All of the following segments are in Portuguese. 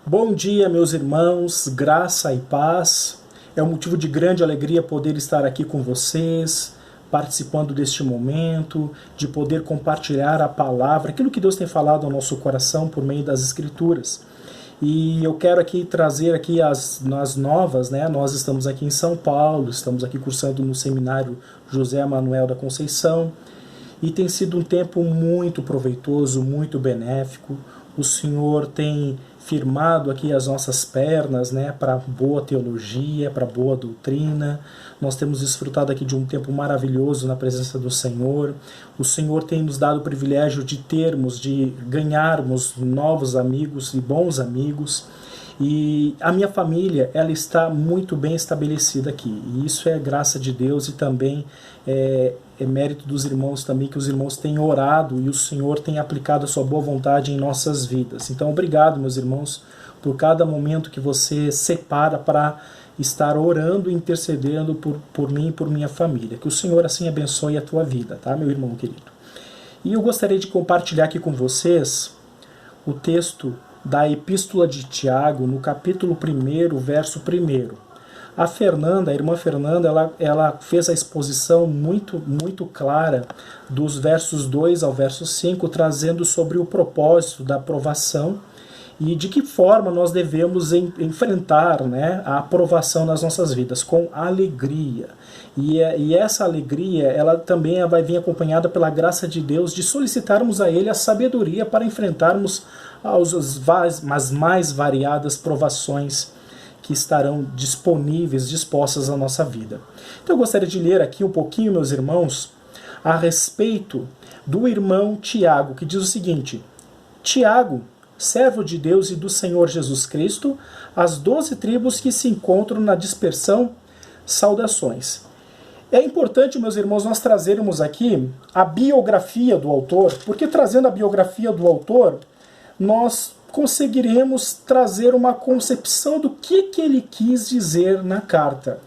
Bom dia, meus irmãos, graça e paz. É um motivo de grande alegria poder estar aqui com vocês, participando deste momento, de poder compartilhar a palavra, aquilo que Deus tem falado ao nosso coração por meio das Escrituras. E eu quero aqui trazer aqui as novas, né? Nós estamos aqui em São Paulo, estamos aqui cursando no seminário José Manuel da Conceição, e tem sido um tempo muito proveitoso, muito benéfico. O Senhor tem firmado aqui as nossas pernas, né, para boa teologia, para boa doutrina. Nós temos desfrutado aqui de um tempo maravilhoso na presença do Senhor. O Senhor tem nos dado o privilégio de ganharmos novos amigos e bons amigos. E a minha família, ela está muito bem estabelecida aqui. E isso é graça de Deus e também é mérito dos irmãos também, que os irmãos têm orado e o Senhor tem aplicado a sua boa vontade em nossas vidas. Então, obrigado, meus irmãos, por cada momento que você separa para estar orando e intercedendo por mim e por minha família. Que o Senhor assim abençoe a tua vida, tá, meu irmão querido? E eu gostaria de compartilhar aqui com vocês o texto da Epístola de Tiago, no capítulo 1, verso 1. A irmã Fernanda, ela fez a exposição muito clara dos versos 2 ao verso 5, trazendo sobre o propósito da aprovação e de que forma nós devemos enfrentar, né, a aprovação nas nossas vidas, com alegria. E essa alegria, ela também vai vir acompanhada pela graça de Deus, de solicitarmos a Ele a sabedoria para enfrentarmos as mais variadas provações que estarão disponíveis, dispostas à nossa vida. Então eu gostaria de ler aqui um pouquinho, meus irmãos, a respeito do irmão Tiago, que diz o seguinte: Tiago, servo de Deus e do Senhor Jesus Cristo, as 12 tribos que se encontram na dispersão, saudações. É importante, meus irmãos, nós trazermos aqui a biografia do autor, porque trazendo a biografia do autor, nós conseguiremos trazer uma concepção do que ele quis dizer na carta.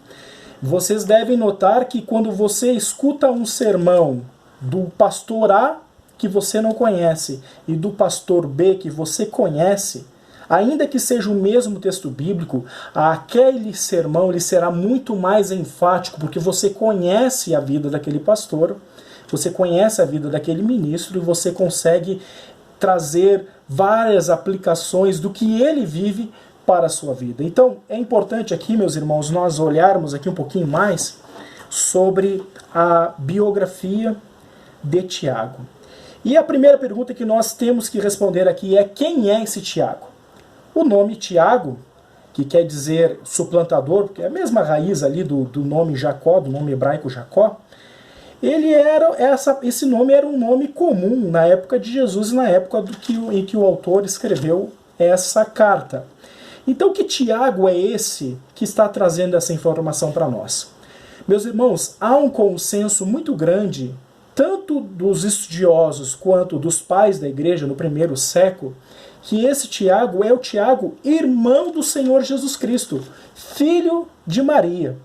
Vocês devem notar que quando você escuta um sermão do pastor A, que você não conhece, e do pastor B, que você conhece, ainda que seja o mesmo texto bíblico, aquele sermão ele será muito mais enfático, porque você conhece a vida daquele pastor, você conhece a vida daquele ministro, e você consegue trazer várias aplicações do que ele vive para a sua vida. Então, é importante aqui, meus irmãos, nós olharmos aqui um pouquinho mais sobre a biografia de Tiago. E a primeira pergunta que nós temos que responder aqui é: quem é esse Tiago? O nome Tiago, que quer dizer suplantador, porque é a mesma raiz ali do nome Jacó, do nome hebraico Jacó, esse nome era um nome comum na época de Jesus e na época em que o autor escreveu essa carta. Então, que Tiago é esse que está trazendo essa informação para nós? Meus irmãos, há um consenso muito grande, tanto dos estudiosos quanto dos pais da igreja no primeiro século, que esse Tiago é o Tiago, irmão do Senhor Jesus Cristo, filho de Maria.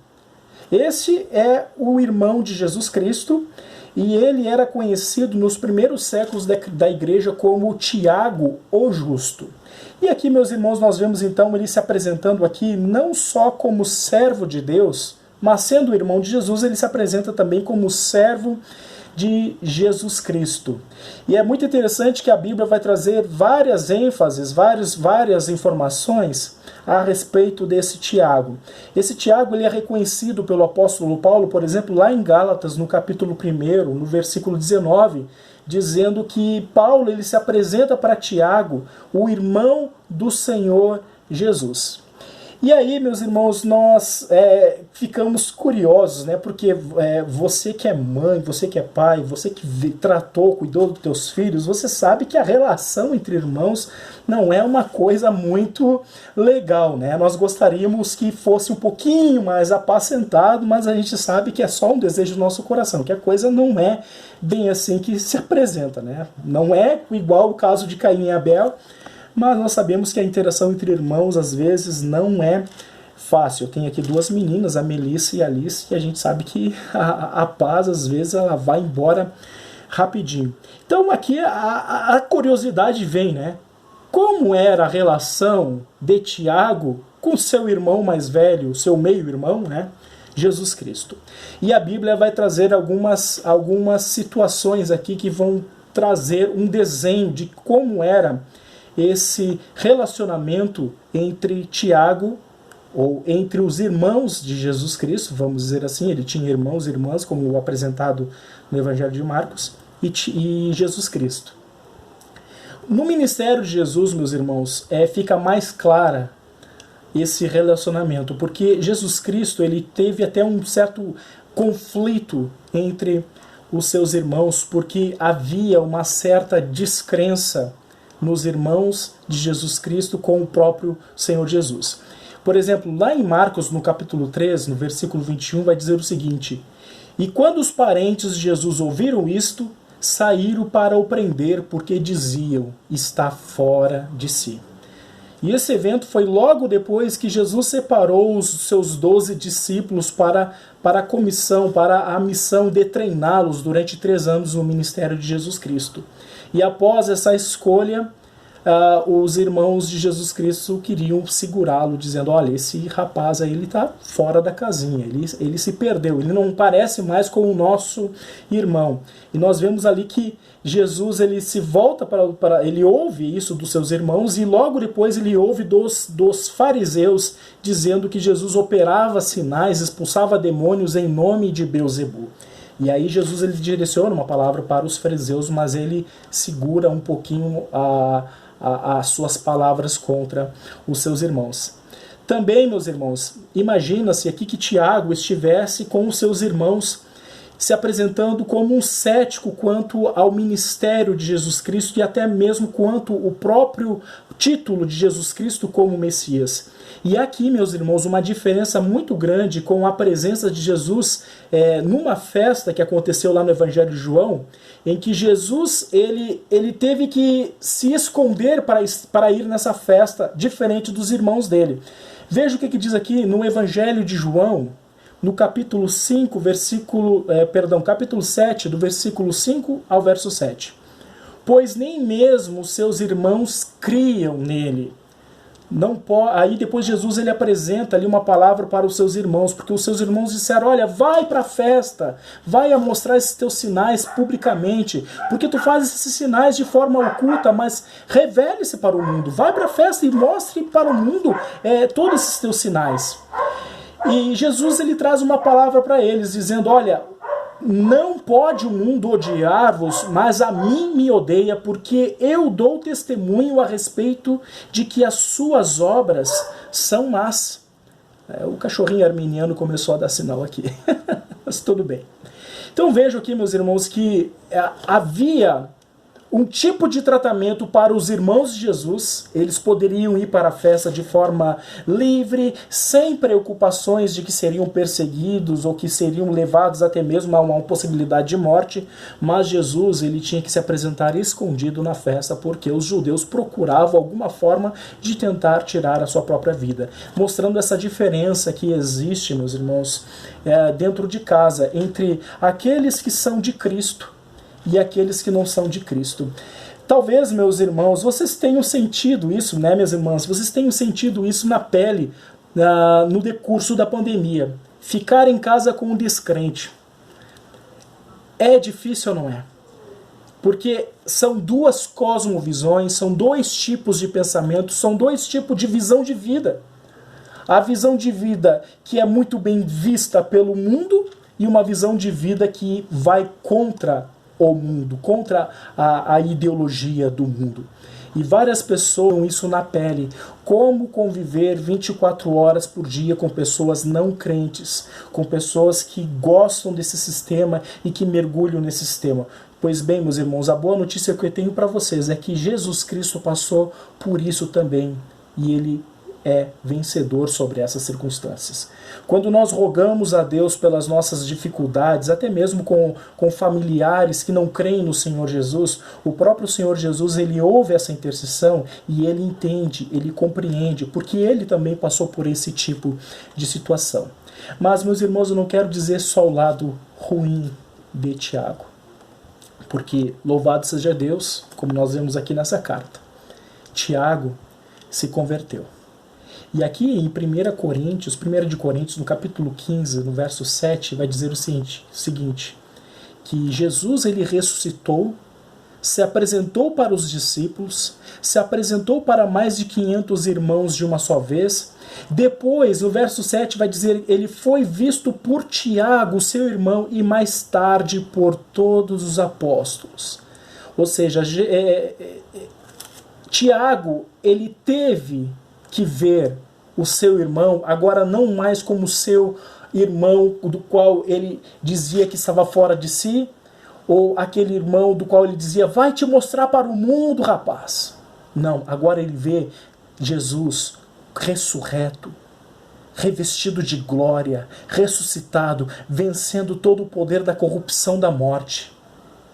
Esse é o irmão de Jesus Cristo e ele era conhecido nos primeiros séculos da igreja como Tiago o Justo. E aqui, meus irmãos, nós vemos então ele se apresentando aqui não só como servo de Deus, mas sendo irmão de Jesus, ele se apresenta também como servo de Jesus Cristo. E é muito interessante que a Bíblia vai trazer várias ênfases, várias informações a respeito desse Tiago. Esse Tiago ele é reconhecido pelo apóstolo Paulo, por exemplo, lá em Gálatas, no capítulo 1, no versículo 19, dizendo que Paulo ele se apresenta para Tiago, o irmão do Senhor Jesus. E aí, meus irmãos, nós ficamos curiosos, né? Porque você que é mãe, você que é pai, você que tratou, cuidou dos teus filhos, você sabe que a relação entre irmãos não é uma coisa muito legal, né? Nós gostaríamos que fosse um pouquinho mais apacentado, mas a gente sabe que é só um desejo do nosso coração, que a coisa não é bem assim que se apresenta, né? Não é igual o caso de Caim e Abel, mas nós sabemos que a interação entre irmãos às vezes não é fácil. Eu tenho aqui duas meninas, a Melissa e a Alice, e a gente sabe que a paz às vezes ela vai embora rapidinho. Então aqui a curiosidade vem, né? como era a relação de Tiago com seu irmão mais velho, seu meio-irmão, né? Jesus Cristo. E a Bíblia vai trazer algumas situações aqui que vão trazer um desenho de como era esse relacionamento entre Tiago, ou entre os irmãos de Jesus Cristo, vamos dizer assim, ele tinha irmãos e irmãs, como apresentado no Evangelho de Marcos, e Jesus Cristo. No ministério de Jesus, meus irmãos, fica mais clara esse relacionamento, porque Jesus Cristo ele teve até um certo conflito entre os seus irmãos, porque havia uma certa descrença nos irmãos de Jesus Cristo com o próprio Senhor Jesus. Por exemplo, lá em Marcos, no capítulo 3, no versículo 21, vai dizer o seguinte: E quando os parentes de Jesus ouviram isto, saíram para o prender, porque diziam, está fora de si. E esse evento foi logo depois que Jesus separou os seus 12 discípulos para a comissão, para a missão de treiná-los durante 3 anos no ministério de Jesus Cristo. E após essa escolha, os irmãos de Jesus Cristo queriam segurá-lo, dizendo, olha, esse rapaz aí ele está fora da casinha, ele se perdeu, ele não parece mais com o nosso irmão. E nós vemos ali que Jesus ele se volta ele ouve isso dos seus irmãos e logo depois ele ouve dos fariseus dizendo que Jesus operava sinais, expulsava demônios em nome de Beelzebul. E aí Jesus ele direciona uma palavra para os fariseus, mas ele segura um pouquinho as suas palavras contra os seus irmãos. Também, meus irmãos, imagina-se aqui que Tiago estivesse com os seus irmãos se apresentando como um cético quanto ao ministério de Jesus Cristo e até mesmo quanto o próprio título de Jesus Cristo como Messias. E aqui, meus irmãos, uma diferença muito grande com a presença de Jesus numa festa que aconteceu lá no Evangelho de João, em que Jesus ele teve que se esconder para ir nessa festa, diferente dos irmãos dele. Veja o que diz aqui no Evangelho de João, no capítulo 5, capítulo 7, do versículo 5 ao verso 7. Pois nem mesmo seus irmãos criam nele. Aí depois Jesus ele apresenta ali uma palavra para os seus irmãos, porque os seus irmãos disseram, olha, vai para a festa, vai a mostrar esses teus sinais publicamente, porque tu fazes esses sinais de forma oculta, mas revele-se para o mundo, vai para a festa e mostre para o mundo todos esses teus sinais. E Jesus ele traz uma palavra para eles, dizendo, olha, não pode o mundo odiar-vos, mas a mim me odeia, porque eu dou testemunho a respeito de que as suas obras são más. O cachorrinho arminiano começou a dar sinal aqui, mas tudo bem. Então vejo aqui, meus irmãos, que havia um tipo de tratamento para os irmãos de Jesus. Eles poderiam ir para a festa de forma livre, sem preocupações de que seriam perseguidos ou que seriam levados até mesmo a uma possibilidade de morte, mas Jesus ele tinha que se apresentar escondido na festa, porque os judeus procuravam alguma forma de tentar tirar a sua própria vida, mostrando essa diferença que existe, meus irmãos, dentro de casa, entre aqueles que são de Cristo e aqueles que não são de Cristo. Talvez, meus irmãos, vocês tenham sentido isso, né, minhas irmãs? Vocês tenham sentido isso na pele no decurso da pandemia. Ficar em casa com um descrente. É difícil ou não é? Porque são 2 cosmovisões, são 2 tipos de pensamento, são 2 tipos de visão de vida. A visão de vida que é muito bem vista pelo mundo e uma visão de vida que vai contra o mundo, contra a ideologia do mundo. E várias pessoas têm isso na pele. Como conviver 24 horas por dia com pessoas não crentes, com pessoas que gostam desse sistema e que mergulham nesse sistema. Pois bem, meus irmãos, a boa notícia que eu tenho para vocês é que Jesus Cristo passou por isso também, e ele é vencedor sobre essas circunstâncias. Quando nós rogamos a Deus pelas nossas dificuldades, até mesmo com familiares que não creem no Senhor Jesus, o próprio Senhor Jesus ele ouve essa intercessão e ele entende, ele compreende, porque ele também passou por esse tipo de situação. Mas, meus irmãos, eu não quero dizer só o lado ruim de Tiago, porque louvado seja Deus, como nós vemos aqui nessa carta, Tiago se converteu. E aqui em 1 Coríntios, no capítulo 15, no verso 7, vai dizer o seguinte, que Jesus ele ressuscitou, se apresentou para os discípulos, se apresentou para mais de 500 irmãos de uma só vez. Depois, no verso 7 vai dizer, ele foi visto por Tiago, seu irmão, e mais tarde por todos os apóstolos. Ou seja, Tiago, ele teve que ver o seu irmão, agora não mais como seu irmão do qual ele dizia que estava fora de si, ou aquele irmão do qual ele dizia, vai te mostrar para o mundo, rapaz. Não, agora ele vê Jesus ressurreto, revestido de glória, ressuscitado, vencendo todo o poder da corrupção da morte.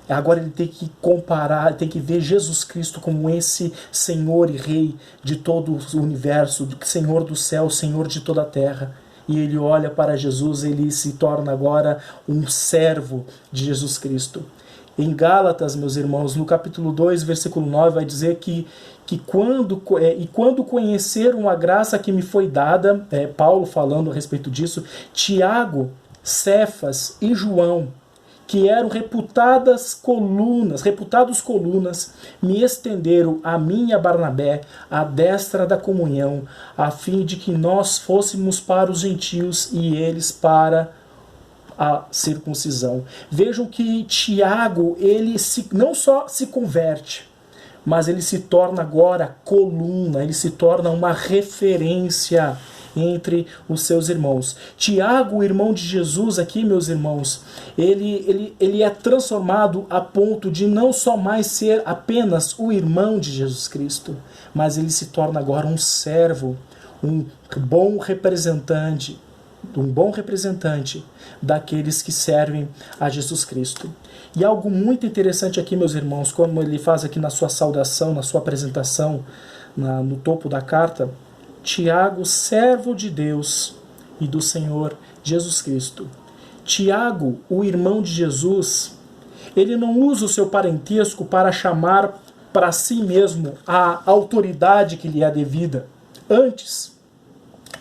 Agora ele tem que comparar, tem que ver Jesus Cristo como esse Senhor e Rei de todo o universo, Senhor do céu, Senhor de toda a terra. E ele olha para Jesus, ele se torna agora um servo de Jesus Cristo. Em Gálatas, meus irmãos, no capítulo 2, versículo 9, vai dizer que quando conheceram a graça que me foi dada, Paulo falando a respeito disso, Tiago, Cefas e João, que eram reputados colunas, me estenderam a mim e a Barnabé a destra da comunhão, a fim de que nós fôssemos para os gentios e eles para a circuncisão. Vejam que Tiago, ele não só se converte, mas ele se torna agora coluna, ele se torna uma referência entre os seus irmãos. Tiago, o irmão de Jesus aqui, meus irmãos, ele é transformado a ponto de não só mais ser apenas o irmão de Jesus Cristo, mas ele se torna agora um servo, um bom representante daqueles que servem a Jesus Cristo. E algo muito interessante aqui, meus irmãos, como ele faz aqui na sua saudação, na sua apresentação, no topo da carta, Tiago, servo de Deus e do Senhor Jesus Cristo. Tiago, o irmão de Jesus, ele não usa o seu parentesco para chamar para si mesmo a autoridade que lhe é devida. Antes,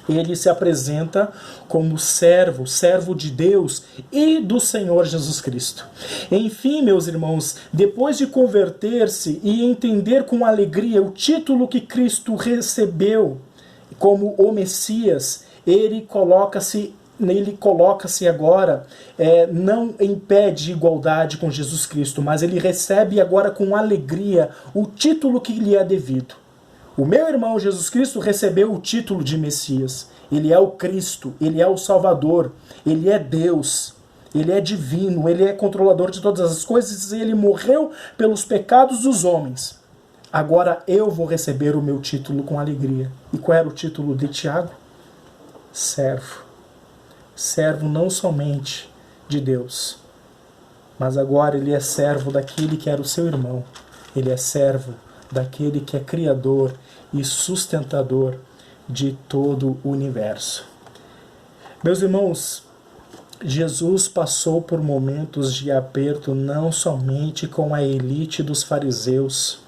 ele se apresenta como servo de Deus e do Senhor Jesus Cristo. Enfim, meus irmãos, depois de converter-se e entender com alegria o título que Cristo recebeu como o Messias, ele coloca-se agora, não em pé de igualdade com Jesus Cristo, mas ele recebe agora com alegria o título que lhe é devido. O meu irmão Jesus Cristo recebeu o título de Messias. Ele é o Cristo, ele é o Salvador, ele é Deus, ele é divino, ele é controlador de todas as coisas e ele morreu pelos pecados dos homens. Agora eu vou receber o meu título com alegria. E qual era o título de Tiago? Servo. Servo não somente de Deus, mas agora ele é servo daquele que era o seu irmão. Ele é servo daquele que é criador e sustentador de todo o universo. Meus irmãos, Jesus passou por momentos de aperto não somente com a elite dos fariseus.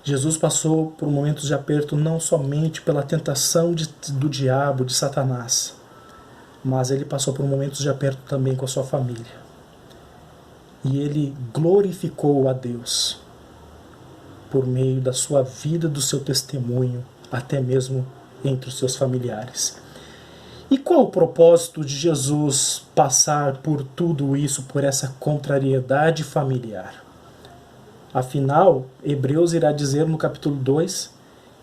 Jesus passou por momentos de aperto não somente pela tentação do diabo, de Satanás, mas ele passou por momentos de aperto também com a sua família. E ele glorificou a Deus por meio da sua vida, do seu testemunho, até mesmo entre os seus familiares. E qual o propósito de Jesus passar por tudo isso, por essa contrariedade familiar? Afinal, Hebreus irá dizer no capítulo 2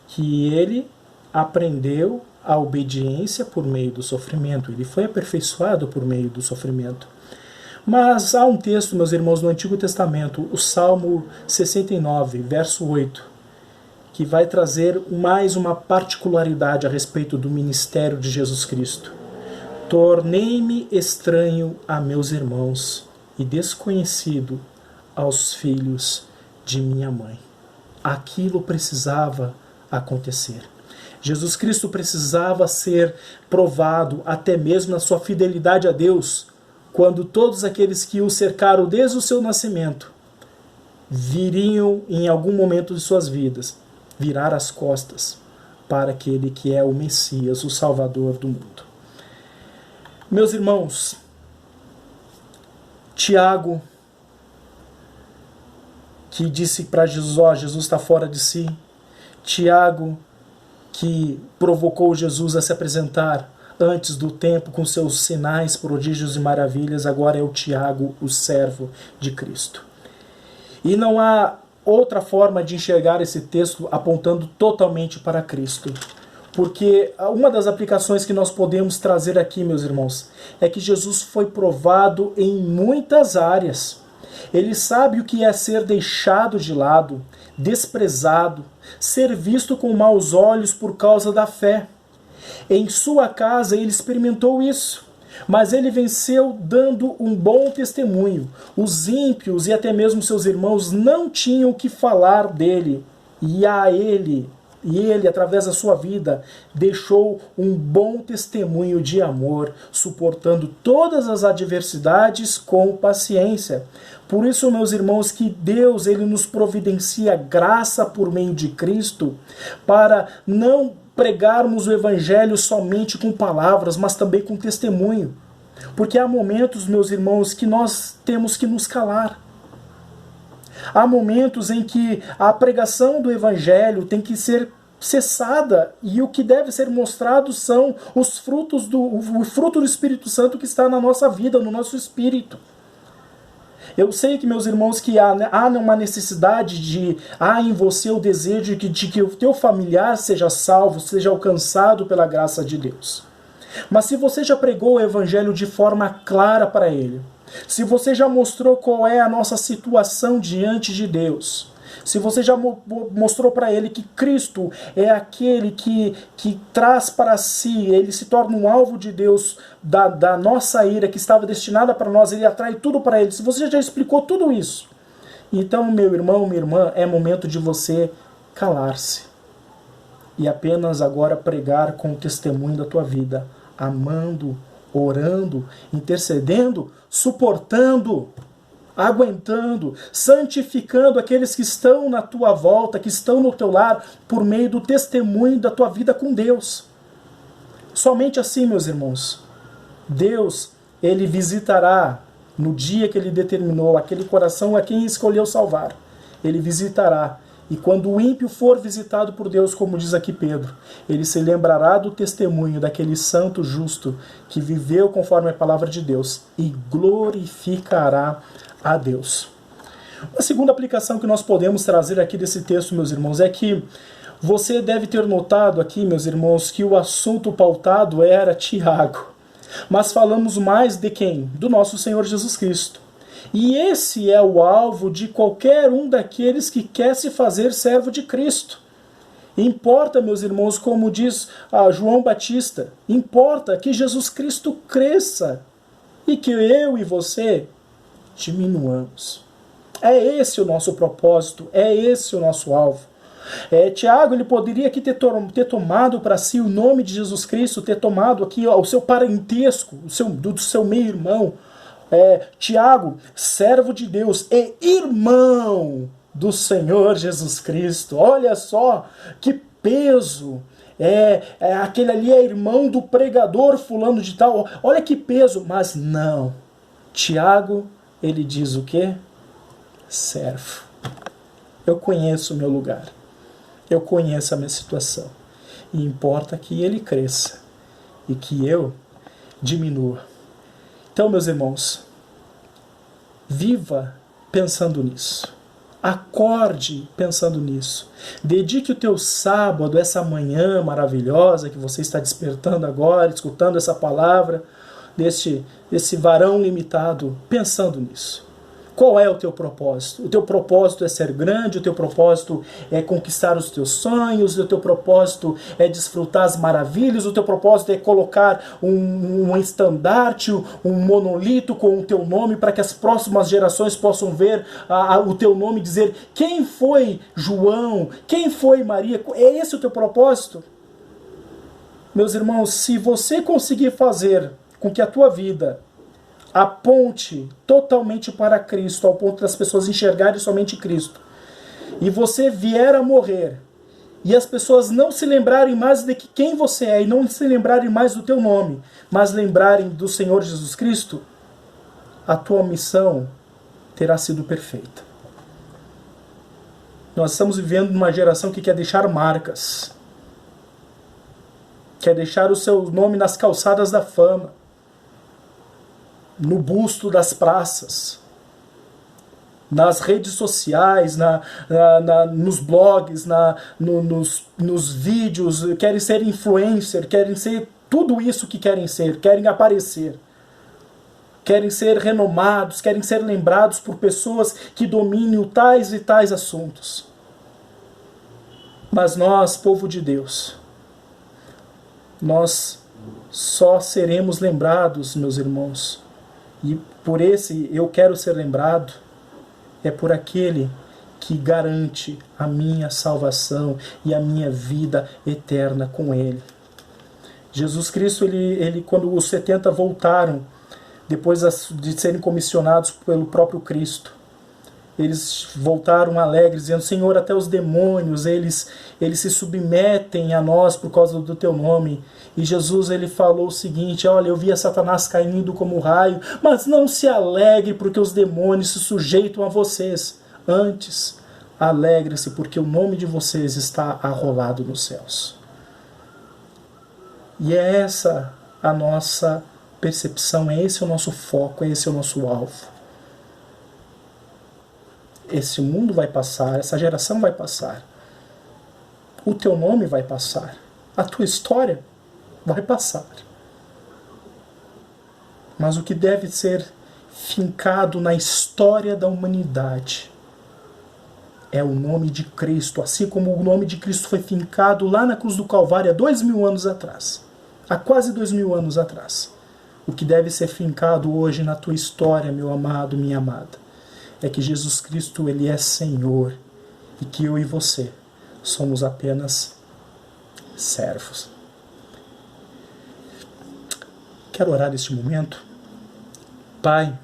que ele aprendeu a obediência por meio do sofrimento. Ele foi aperfeiçoado por meio do sofrimento. Mas há um texto, meus irmãos, no Antigo Testamento, o Salmo 69, verso 8, que vai trazer mais uma particularidade a respeito do ministério de Jesus Cristo. Tornei-me estranho a meus irmãos e desconhecido aos filhos de minha mãe. Aquilo precisava acontecer. Jesus Cristo precisava ser provado até mesmo na sua fidelidade a Deus, quando todos aqueles que o cercaram desde o seu nascimento viriam em algum momento de suas vidas virar as costas para aquele que é o Messias, o Salvador do mundo. Meus irmãos, Tiago, que disse para Jesus, Jesus está fora de si. Tiago, que provocou Jesus a se apresentar antes do tempo com seus sinais, prodígios e maravilhas, agora é o Tiago, o servo de Cristo. E não há outra forma de enxergar esse texto apontando totalmente para Cristo. Porque uma das aplicações que nós podemos trazer aqui, meus irmãos, é que Jesus foi provado em muitas áreas. Ele sabe o que é ser deixado de lado, desprezado, ser visto com maus olhos por causa da fé. Em sua casa ele experimentou isso, mas ele venceu dando um bom testemunho. Os ímpios e até mesmo seus irmãos não tinham o que falar dele, e ele, através da sua vida, deixou um bom testemunho de amor, suportando todas as adversidades com paciência. Por isso, meus irmãos, que Deus ele nos providencia graça por meio de Cristo, para não pregarmos o Evangelho somente com palavras, mas também com testemunho. Porque há momentos, meus irmãos, que nós temos que nos calar. Há momentos em que a pregação do Evangelho tem que ser cessada e o que deve ser mostrado são os frutos o fruto do Espírito Santo que está na nossa vida, no nosso espírito. Eu sei que, meus irmãos, que há uma necessidade há em você o desejo de que o teu familiar seja salvo, seja alcançado pela graça de Deus. Mas se você já pregou o Evangelho de forma clara para ele, se você já mostrou qual é a nossa situação diante de Deus, se você já mostrou para ele que Cristo é aquele que traz para si, ele se torna um alvo de Deus da nossa ira que estava destinada para nós, ele atrai tudo para ele. Se você já explicou tudo isso, então, meu irmão, minha irmã, é momento de você calar-se e apenas agora pregar com o testemunho da tua vida, amando, orando, intercedendo, suportando, aguentando, santificando aqueles que estão na tua volta, que estão no teu lar, por meio do testemunho da tua vida com Deus. Somente assim, meus irmãos, Deus, ele visitará no dia que ele determinou aquele coração a quem escolheu salvar. Ele visitará. E quando o ímpio for visitado por Deus, como diz aqui Pedro, ele se lembrará do testemunho daquele santo justo que viveu conforme a palavra de Deus e glorificará a Deus. A segunda aplicação que nós podemos trazer aqui desse texto, meus irmãos, é que você deve ter notado aqui, meus irmãos, que o assunto pautado era Tiago. Mas falamos mais de quem? Do nosso Senhor Jesus Cristo. E esse é o alvo de qualquer um daqueles que quer se fazer servo de Cristo. Importa, meus irmãos, como diz João Batista, importa que Jesus Cristo cresça e que eu e você diminuamos. É esse o nosso propósito, é esse o nosso alvo. Tiago, ele poderia aqui ter tomado para si o nome de Jesus Cristo, ter tomado aqui o seu parentesco, do seu meio-irmão. Tiago, servo de Deus e irmão do Senhor Jesus Cristo. Olha só que peso. Aquele ali é irmão do pregador fulano de tal. Olha que peso. Mas não. Tiago, ele diz o quê? Servo. Eu conheço o meu lugar. Eu conheço a minha situação. E importa que ele cresça e que eu diminua. Então, meus irmãos, viva pensando nisso. Acorde pensando nisso. Dedique o teu sábado, essa manhã maravilhosa que você está despertando agora, escutando essa palavra, desse varão limitado, pensando nisso. Qual é o teu propósito? O teu propósito é ser grande, o teu propósito é conquistar os teus sonhos, o teu propósito é desfrutar as maravilhas, o teu propósito é colocar um estandarte, um monolito com o teu nome para que as próximas gerações possam ver o teu nome e dizer quem foi João, quem foi Maria. É esse o teu propósito? Meus irmãos, se você conseguir fazer com que a tua vida aponte totalmente para Cristo, ao ponto das pessoas enxergarem somente Cristo, e você vier a morrer, e as pessoas não se lembrarem mais de quem você é, e não se lembrarem mais do teu nome, mas lembrarem do Senhor Jesus Cristo, a tua missão terá sido perfeita. Nós estamos vivendo numa geração que quer deixar marcas, quer deixar o seu nome nas calçadas da fama, no busto das praças, nas redes sociais, nos blogs, nos vídeos, querem ser influencer, querem ser tudo isso que querem ser, querem aparecer. Querem ser renomados, querem ser lembrados por pessoas que dominem tais e tais assuntos. Mas nós, povo de Deus, nós só seremos lembrados, meus irmãos, e por esse eu quero ser lembrado, é por aquele que garante a minha salvação e a minha vida eterna com Ele. Jesus Cristo, ele quando os 70 voltaram, depois de serem comissionados pelo próprio Cristo, eles voltaram alegres, dizendo: Senhor, até os demônios, eles se submetem a nós por causa do teu nome. E Jesus, ele falou o seguinte: olha, eu via Satanás caindo como um raio, mas não se alegre porque os demônios se sujeitam a vocês. Antes, alegre-se porque o nome de vocês está arrolado nos céus. E é essa a nossa percepção, é esse o nosso foco, é esse o nosso alvo. Esse mundo vai passar, essa geração vai passar. O teu nome vai passar. A tua história vai passar. Mas o que deve ser fincado na história da humanidade é o nome de Cristo, assim como o nome de Cristo foi fincado lá na cruz do Calvário há 2000 anos atrás. Há quase 2000 anos atrás. O que deve ser fincado hoje na tua história, meu amado, minha amada, é que Jesus Cristo, ele é Senhor, e que eu e você somos apenas servos. Quero orar neste momento. Pai,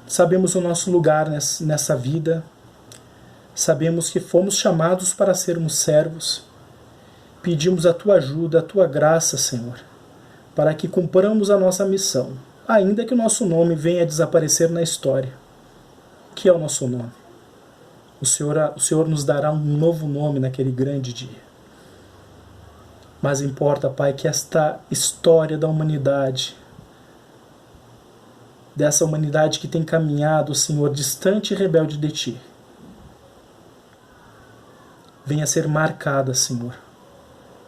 sabemos o nosso lugar nessa vida, sabemos que fomos chamados para sermos servos, pedimos a tua ajuda, a tua graça, Senhor, para que cumpramos a nossa missão, ainda que o nosso nome venha a desaparecer na história. O que é o nosso nome? O Senhor nos dará um novo nome naquele grande dia. Mas importa, Pai, que esta história da humanidade, dessa humanidade que tem caminhado, Senhor, distante e rebelde de Ti, venha a ser marcada, Senhor,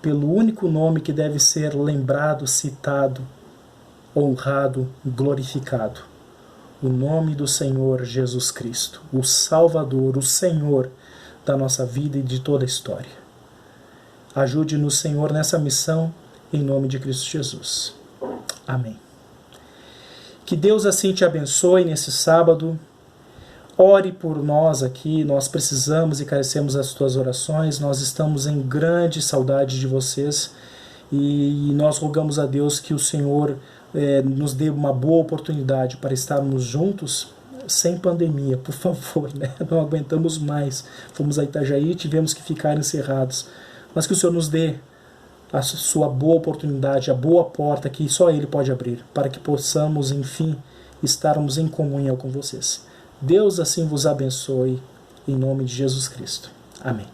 pelo único nome que deve ser lembrado, citado, honrado, glorificado. O nome do Senhor Jesus Cristo, o Salvador, o Senhor da nossa vida e de toda a história. Ajude-nos, Senhor, nessa missão, em nome de Cristo Jesus. Amém. Que Deus assim te abençoe nesse sábado. Ore por nós aqui, nós precisamos e carecemos das tuas orações, nós estamos em grande saudade de vocês e nós rogamos a Deus que o Senhor nos dê uma boa oportunidade para estarmos juntos sem pandemia, por favor, né? Não aguentamos mais. Fomos a Itajaí e tivemos que ficar encerrados. Mas que o Senhor nos dê a sua boa oportunidade, a boa porta que só Ele pode abrir, para que possamos, enfim, estarmos em comunhão com vocês. Deus assim vos abençoe, em nome de Jesus Cristo. Amém.